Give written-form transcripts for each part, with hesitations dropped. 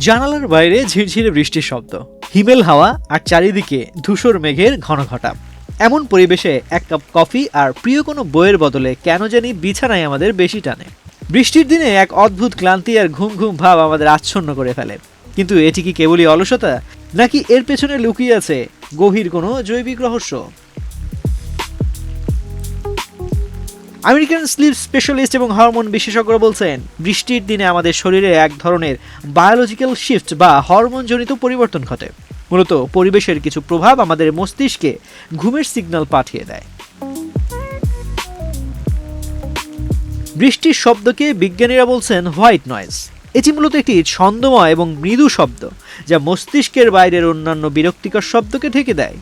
জানালার বাইরে ঝিরঝিরে বৃষ্টির শব্দ, হিমেল হাওয়া আর চারিদিকে ধূসর মেঘের ঘন ঘটা। এমন পরিবেশে এক কাপ কফি আর প্রিয় কোনো বইয়ের বদলে কেন জানি বিছানায় আমাদের বেশি টানে। বৃষ্টির দিনে এক অদ্ভুত ক্লান্তি আর ঘুম ঘুম ভাব আমাদের আচ্ছন্ন করে ফেলে। কিন্তু এটি কি কেবলই অলসতা, নাকি এর পেছনে লুকিয়ে আছে গভীর কোনো জৈবিক রহস্য? আমেরিকান স্লিপ স্পেশালিস্ট এবং হরমোন বিশেষজ্ঞরা বলছেন, বৃষ্টির দিনে আমাদের শরীরে এক ধরনের বায়োলজিক্যাল শিফট বা হরমোনজনিত পরিবর্তন ঘটে। মূলত পরিবেশের কিছু প্রভাব আমাদের মস্তিষ্কে ঘুমের সিগন্যাল পাঠিয়ে দেয়। বৃষ্টির শব্দকে বিজ্ঞানীরা বলছেন হোয়াইট নয়েজ। এটি মূলত একটি ছন্দময় এবং মৃদু শব্দ, যা মস্তিষ্কের বাইরের অন্যান্য বিরক্তিকর শব্দকে ঢেকে দেয়।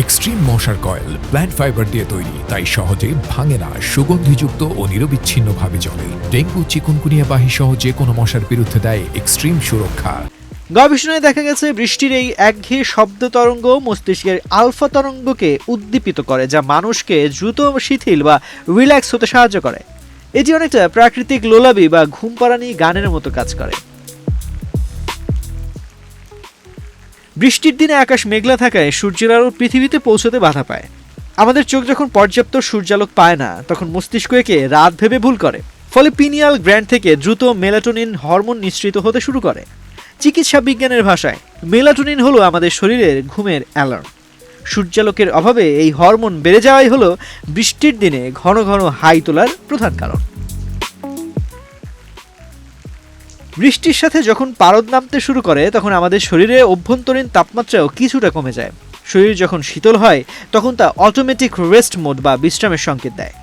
এক্সট্রিম মশার কয়েল প্ল্যান্ট ফাইবার দিয়ে তৈরি, তাই সহজে ভাঙে না, সুগন্ধিযুক্ত ও নিরবিচ্ছিন্নভাবে জ্বলে। ডেঙ্গু, চিকুনগুনিয়া বাহি সহ যে কোনো মশার বিরুদ্ধে দেয় এক্সট্রিম সুরক্ষা। গবেষণায় দেখা গেছে, বৃষ্টির এই একঘেয়ে শব্দ তরঙ্গ মস্তিষ্কের আলফা তরঙ্গকে উদ্দীপিত করে, যা মানুষকে দ্রুত শিথিল বা রিল্যাক্স হতে সাহায্য করে। এটি অনেকটা প্রাকৃতিক লোলাবি বা ঘুম পাড়ানি গানের মতো কাজ করে। বৃষ্টির দিনে আকাশ মেঘলা থাকায় সূর্যের আলো পৃথিবীতে পৌঁছতে বাধা পায়। আমাদের চোখ যখন পর্যাপ্ত সূর্যালোক পায় না, তখন মস্তিষ্ক একে রাত ভেবে ভুল করে। ফলে পিনিয়াল গ্ল্যান্ড থেকে দ্রুত মেলাটোনিন হরমোন নিঃসৃত হতে শুরু করে। চিকিৎসা বিজ্ঞানের ভাষায় মেলাটোনিন হলো আমাদের শরীরের ঘুমের অ্যালার্ম। সূর্যালোকের অভাবে এই হরমোন বেড়ে যাওয়াই হলো বৃষ্টির দিনে ঘন ঘন হাই তোলার প্রধান কারণ। বৃষ্টির সাথে যখন পারদ নামতে শুরু করে, তখন আমাদের শরীরে অভ্যন্তরীণ তাপমাত্রাও কিছুটা কমে যায়। শরীর যখন শীতল হয়, তখন তা অটোমেটিক রেস্ট মোড বা বিশ্রামের সংকেত দেয়।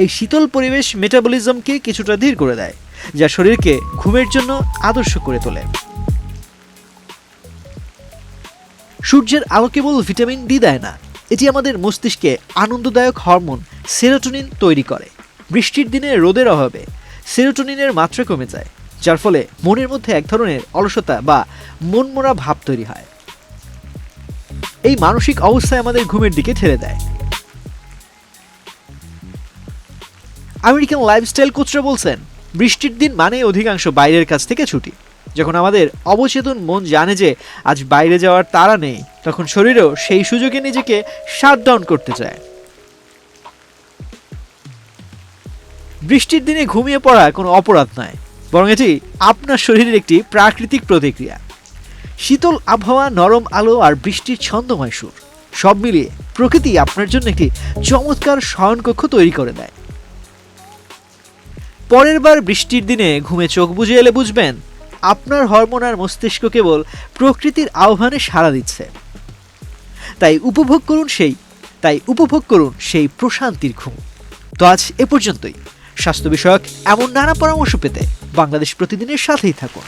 এই শীতল পরিবেশ মেটাবলিজমকে কিছুটা ধীর করে দেয়, যা শরীরকে ঘুমের জন্য আদর্শ করে তোলে। সূর্যের আলো কেবল ভিটামিন ডি দেয় না, এটি আমাদের মস্তিষ্কে আনন্দদায়ক হরমোন সেরোটোনিন তৈরি করে। বৃষ্টির দিনে রোদের অভাবে সেরোটোনিনের মাত্রা কমে যায়, যার ফলে মনের মধ্যে এক ধরনের অলসতা বা মনমরা ভাব তৈরি হয়। এই মানসিক অবস্থায় আমাদের ঘুমের দিকে ঠেলে দেয়। আমেরিকান লাইফস্টাইল কোচরা বলছেন, বৃষ্টির দিন মানে অধিকাংশ বাইরের কাছ থেকে ছুটি। যখন আমাদের অবচেতন মন জানে যে আজ বাইরে যাওয়ার তাড়া নেই, তখন শরীরও সেই সুযোগে নিজেকে শাটডাউন করতে চায়। বৃষ্টির দিনে ঘুমিয়ে পড়া কোনো অপরাধ নয়, বরং এটি আপনার শরীরের একটি প্রাকৃতিক প্রতিক্রিয়া। শীতল আবহাওয়া, নরম আলো আর বৃষ্টির ছন্দময় সুর, সব মিলিয়ে প্রকৃতি আপনার জন্য একটি চমৎকার শয়নকক্ষ তৈরি করে দেয়। পরের বার বৃষ্টির দিনে ঘুমে চোখ বুজে এলে বুঝবেন, আপনার হরমোন আর মস্তিষ্ক কেবল প্রকৃতির আহ্বানে সাড়া দিচ্ছে। তাই উপভোগ করুন সেই প্রশান্তির ঘুম। তো আজ এ পর্যন্তই। স্বাস্থ্য বিষয়ক এমন নানা পরামর্শ পেতে বাংলাদেশ প্রতিদিনের সাথেই থাকুন।